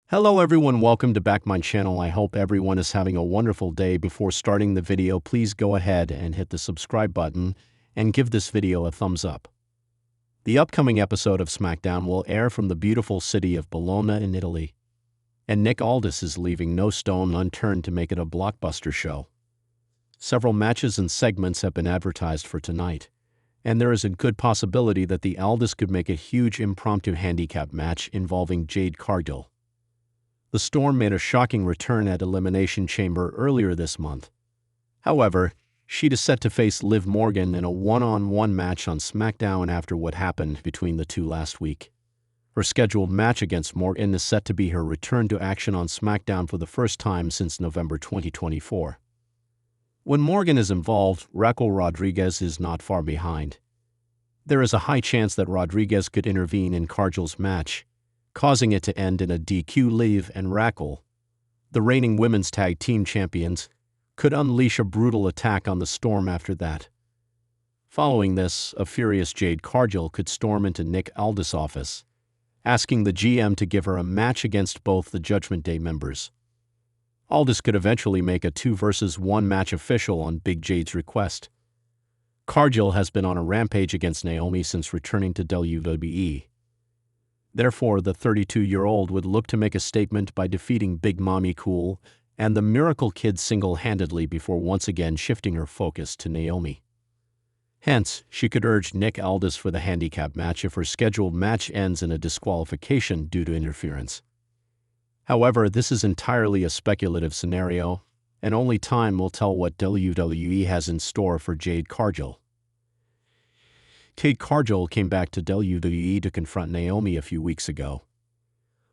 Hello everyone, welcome to back my channel. I hope everyone is having a wonderful day. Before starting the video, please go ahead and hit the subscribe button and give this video a thumbs up. The upcoming episode of SmackDown will air from the beautiful city of Bologna in Italy, and Nick Aldis is leaving no stone unturned to make it a blockbuster show. Several matches and segments have been advertised for tonight, and there is a good possibility that the Aldis could make a huge impromptu handicap match involving Jade Cargill. The Storm made a shocking return at Elimination Chamber earlier this month. However, she is set to face Liv Morgan in a one-on-one match on SmackDown after what happened between the two last week. Her scheduled match against Morgan is set to be her return to action on SmackDown for the first time since November 2024. When Morgan is involved, Raquel Rodriguez is not far behind. There is a high chance that Rodriguez could intervene in Cargill's match, causing it to end in a DQ. Liv and Raquel, the reigning women's tag team champions, could unleash a brutal attack on the Storm after that. Following this, a furious Jade Cargill could storm into Nick Aldis' office, asking the GM to give her a match against both the Judgment Day members. Aldis could eventually make a 2-versus-1 match official on Big Jade's request. Cargill has been on a rampage against Naomi since returning to WWE. Therefore, the 32-year-old would look to make a statement by defeating Big Mommy Cool and the Miracle Kid single-handedly before once again shifting her focus to Naomi. Hence, she could urge Nick Aldis for the handicap match if her scheduled match ends in a disqualification due to interference. However, this is entirely a speculative scenario, and only time will tell what WWE has in store for Jade Cargill. Jade Cargill came back to WWE to confront Naomi a few weeks ago.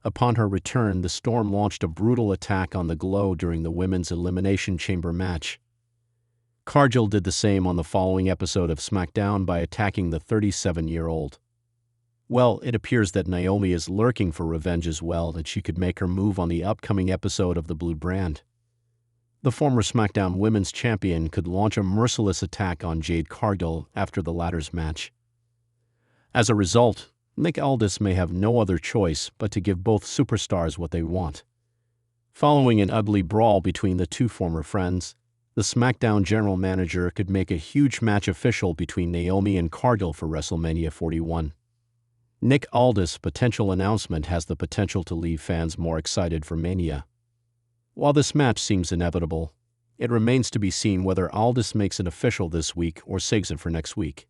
Upon her return, the Storm launched a brutal attack on the Glow during the Women's Elimination Chamber match. Cargill did the same on the following episode of SmackDown by attacking the 37-year-old. Well, it appears that Naomi is lurking for revenge as well, that she could make her move on the upcoming episode of the Blue Brand. The former SmackDown Women's Champion could launch a merciless attack on Jade Cargill after the latter's match. As a result, Nick Aldis may have no other choice but to give both superstars what they want. Following an ugly brawl between the two former friends, the SmackDown general manager could make a huge match official between Naomi and Cargill for WrestleMania 41. Nick Aldis' potential announcement has the potential to leave fans more excited for Mania. While this match seems inevitable, it remains to be seen whether Aldis makes it official this week or saves it for next week.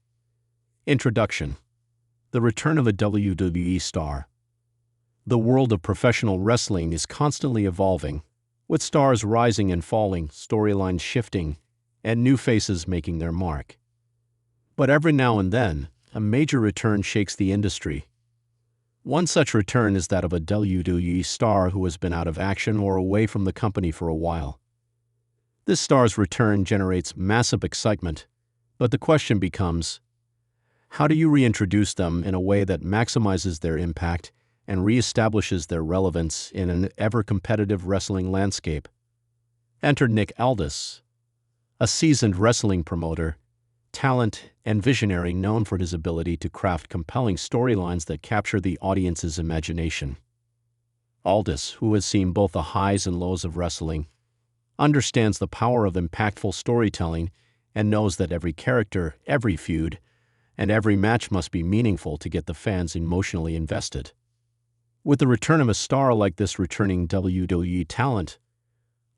Introduction: the return of a WWE star. The world of professional wrestling is constantly evolving, with stars rising and falling, storylines shifting, and new faces making their mark. But every now and then, a major return shakes the industry. One such return is that of a WWE star who has been out of action or away from the company for a while. This star's return generates massive excitement, but the question becomes, how do you reintroduce them in a way that maximizes their impact and reestablishes their relevance in an ever-competitive wrestling landscape? Enter Nick Aldis, a seasoned wrestling promoter, talent, and visionary known for his ability to craft compelling storylines that capture the audience's imagination. Aldis, who has seen both the highs and lows of wrestling, understands the power of impactful storytelling and knows that every character, every feud, and every match must be meaningful to get the fans emotionally invested. With the return of a star like this returning WWE talent,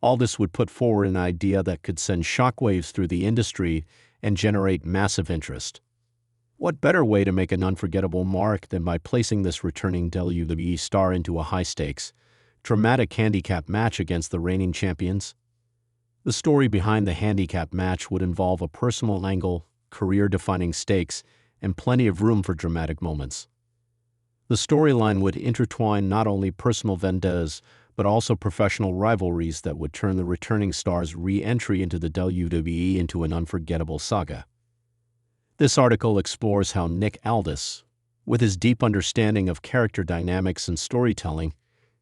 Aldis would put forward an idea that could send shockwaves through the industry and generate massive interest. What better way to make an unforgettable mark than by placing this returning WWE star into a high-stakes, dramatic handicap match against the reigning champions? The story behind the handicap match would involve a personal angle, career-defining stakes, and plenty of room for dramatic moments. The storyline would intertwine not only personal vendettas, but also professional rivalries that would turn the returning star's re-entry into the WWE into an unforgettable saga. This article explores how Nick Aldis, with his deep understanding of character dynamics and storytelling,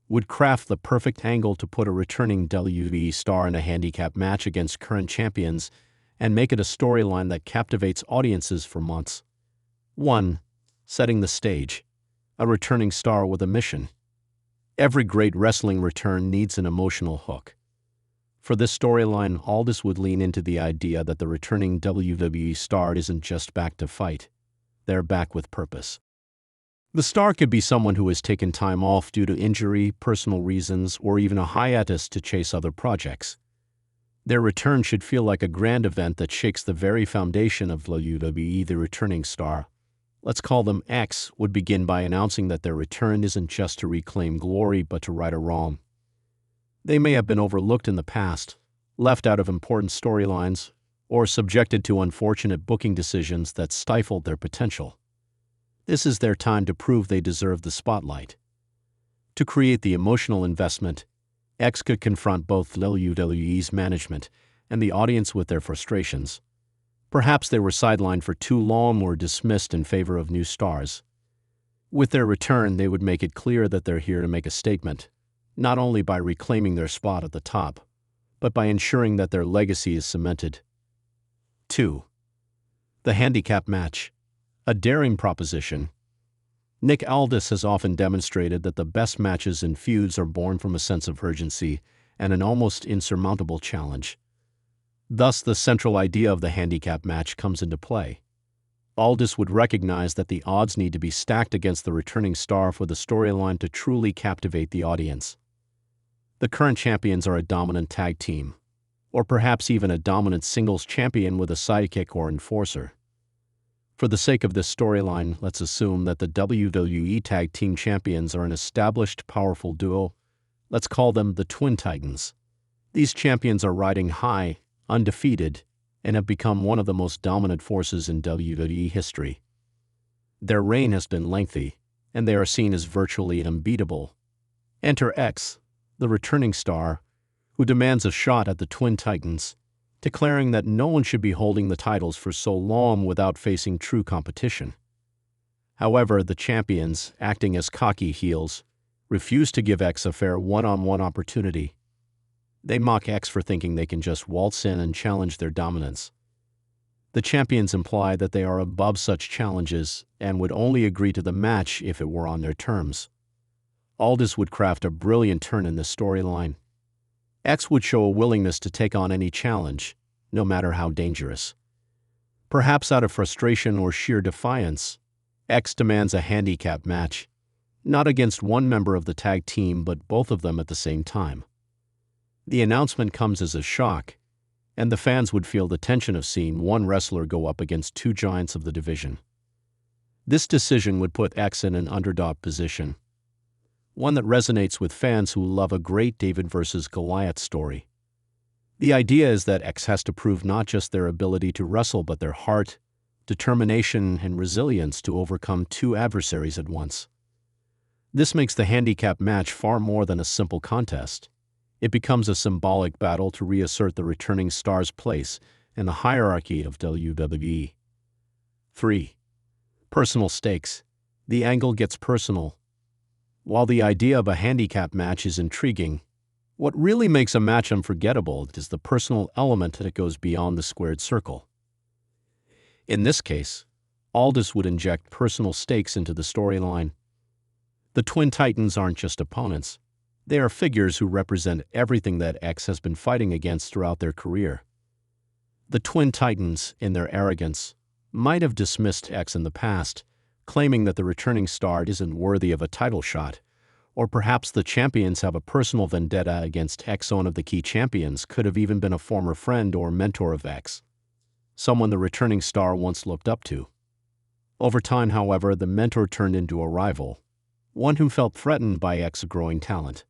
would craft the perfect angle to put a returning WWE star in a handicap match against current champions and make it a storyline that captivates audiences for months. 1. Setting the stage. A returning star with a mission. Every great wrestling return needs an emotional hook. For this storyline, Aldis would lean into the idea that the returning WWE star isn't just back to fight. They're back with purpose. The star could be someone who has taken time off due to injury, personal reasons, or even a hiatus to chase other projects. Their return should feel like a grand event that shakes the very foundation of WWE. The returning star, let's call them X, would begin by announcing that their return isn't just to reclaim glory but to right a wrong. They may have been overlooked in the past, left out of important storylines, or subjected to unfortunate booking decisions that stifled their potential. This is their time to prove they deserve the spotlight. To create the emotional investment, X could confront both WWE's management and the audience with their frustrations. Perhaps they were sidelined for too long or dismissed in favor of new stars. With their return, they would make it clear that they're here to make a statement, not only by reclaiming their spot at the top, but by ensuring that their legacy is cemented. 2. The Handicap Match. A daring proposition. Nick Aldis has often demonstrated that the best matches and feuds are born from a sense of urgency and an almost insurmountable challenge. Thus, the central idea of the handicap match comes into play. Aldis would recognize that the odds need to be stacked against the returning star for the storyline to truly captivate the audience. The current champions are a dominant tag team, or perhaps even a dominant singles champion with a sidekick or enforcer. For the sake of this storyline, let's assume that the WWE Tag Team Champions are an established, powerful duo. Let's call them the Twin Titans. These champions are riding high, undefeated, and have become one of the most dominant forces in WWE history. Their reign has been lengthy, and they are seen as virtually unbeatable. Enter X, the returning star, who demands a shot at the Twin Titans, declaring that no one should be holding the titles for so long without facing true competition. However, the champions, acting as cocky heels, refuse to give X a fair one-on-one opportunity. They mock X for thinking they can just waltz in and challenge their dominance. The champions imply that they are above such challenges and would only agree to the match if it were on their terms. Aldis would craft a brilliant turn in this storyline. X would show a willingness to take on any challenge, no matter how dangerous. Perhaps out of frustration or sheer defiance, X demands a handicap match, not against one member of the tag team but both of them at the same time. The announcement comes as a shock, and the fans would feel the tension of seeing one wrestler go up against two giants of the division. This decision would put X in an underdog position, one that resonates with fans who love a great David versus Goliath story. The idea is that X has to prove not just their ability to wrestle but their heart, determination, and resilience to overcome two adversaries at once. This makes the handicap match far more than a simple contest. It becomes a symbolic battle to reassert the returning star's place in the hierarchy of WWE. 3. Personal stakes. The angle gets personal. While the idea of a handicap match is intriguing, what really makes a match unforgettable is the personal element that goes beyond the squared circle. In this case, Aldis would inject personal stakes into the storyline. The Twin Titans aren't just opponents. They are figures who represent everything that X has been fighting against throughout their career. The Twin Titans, in their arrogance, might have dismissed X in the past, claiming that the returning star isn't worthy of a title shot, or perhaps the champions have a personal vendetta against X. One of the key champions could have even been a former friend or mentor of X, someone the returning star once looked up to. Over time, however, the mentor turned into a rival, one who felt threatened by X's growing talent.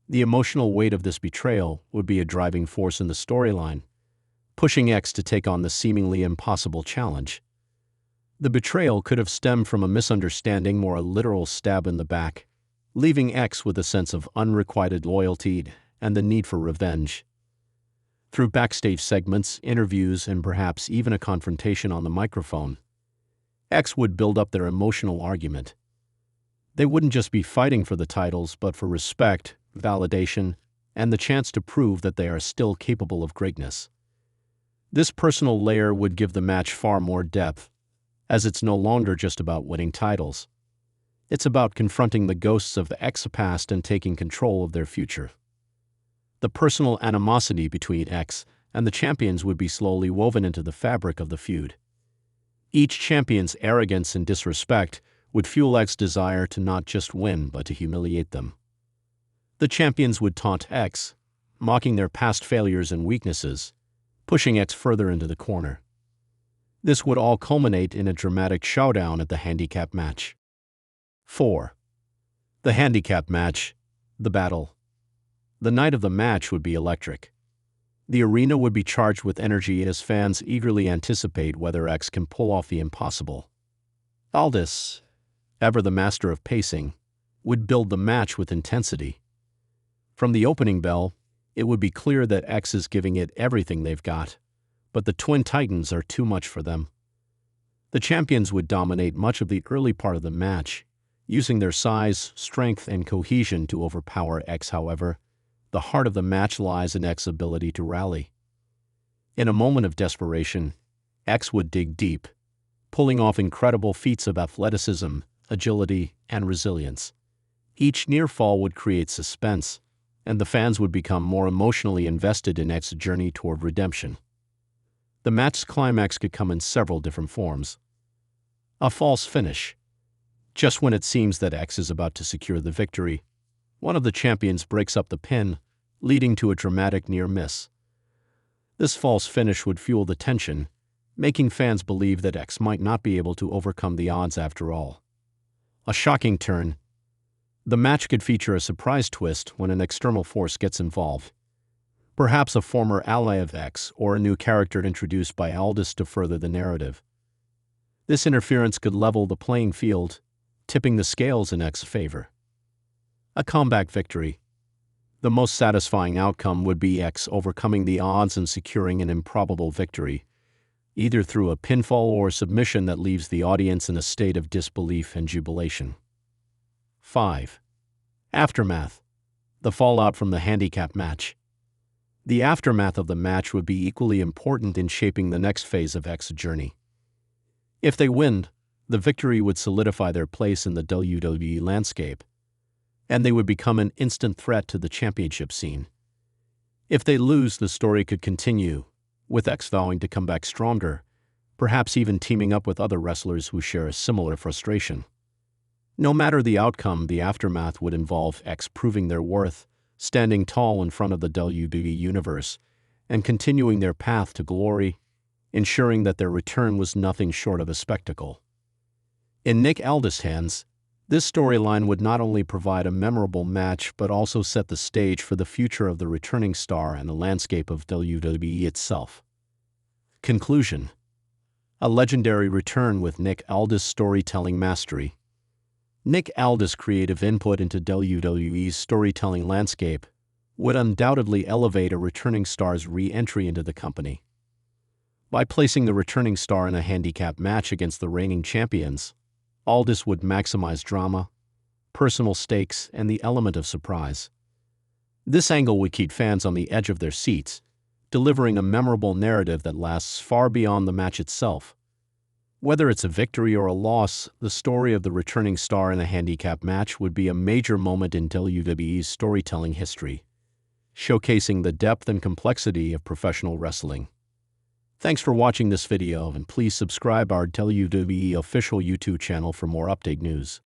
The emotional weight of this betrayal would be a driving force in the storyline, pushing X to take on the seemingly impossible challenge. The betrayal could have stemmed from a misunderstanding or a literal stab in the back, leaving X with a sense of unrequited loyalty and the need for revenge. Through backstage segments, interviews, and perhaps even a confrontation on the microphone, X would build up their emotional argument. They wouldn't just be fighting for the titles, but for respect, validation, and the chance to prove that they are still capable of greatness. This personal layer would give the match far more depth, as it's no longer just about winning titles. It's about confronting the ghosts of the X past and taking control of their future. The personal animosity between X and the champions would be slowly woven into the fabric of the feud. Each champion's arrogance and disrespect would fuel X's desire to not just win but to humiliate them. The champions would taunt X, mocking their past failures and weaknesses, pushing X further into the corner. This would all culminate in a dramatic showdown at the Handicap match. 4. The Handicap match, the battle. The night of the match would be electric. The arena would be charged with energy as fans eagerly anticipate whether X can pull off the impossible. Aldis, ever the master of pacing, would build the match with intensity. From the opening bell, it would be clear that X is giving it everything they've got, but the Twin Titans are too much for them. The champions would dominate much of the early part of the match, using their size, strength, and cohesion to overpower X. However, the heart of the match lies in X's ability to rally. In a moment of desperation, X would dig deep, pulling off incredible feats of athleticism, agility, and resilience. Each near fall would create suspense, and the fans would become more emotionally invested in X's journey toward redemption. The match's climax could come in several different forms. A false finish. Just when it seems that X is about to secure the victory, one of the champions breaks up the pin, leading to a dramatic near miss. This false finish would fuel the tension, making fans believe that X might not be able to overcome the odds after all. A shocking turn. The match could feature a surprise twist when an external force gets involved. Perhaps a former ally of X or a new character introduced by Aldis to further the narrative. This interference could level the playing field, tipping the scales in X's favor. A comeback victory. The most satisfying outcome would be X overcoming the odds and securing an improbable victory, either through a pinfall or submission that leaves the audience in a state of disbelief and jubilation. 5. Aftermath. The fallout from the Handicap match. The aftermath of the match would be equally important in shaping the next phase of X's journey. If they win, the victory would solidify their place in the WWE landscape, and they would become an instant threat to the championship scene. If they lose, the story could continue, with X vowing to come back stronger, perhaps even teaming up with other wrestlers who share a similar frustration. No matter the outcome, the aftermath would involve X proving their worth, standing tall in front of the WWE Universe, and continuing their path to glory, ensuring that their return was nothing short of a spectacle. In Nick Aldis' hands, this storyline would not only provide a memorable match but also set the stage for the future of the returning star and the landscape of WWE itself. Conclusion. A legendary return with Nick Aldis' storytelling mastery. Nick Aldis' creative input into WWE's storytelling landscape would undoubtedly elevate a returning star's re-entry into the company. By placing the returning star in a handicap match against the reigning champions, Aldis would maximize drama, personal stakes, and the element of surprise. This angle would keep fans on the edge of their seats, delivering a memorable narrative that lasts far beyond the match itself. Whether it's a victory or a loss, the story of the returning star in a handicap match would be a major moment in WWE's storytelling history, showcasing the depth and complexity of professional wrestling. Thanks for watching this video, and please subscribe our WWE official YouTube channel for more update news.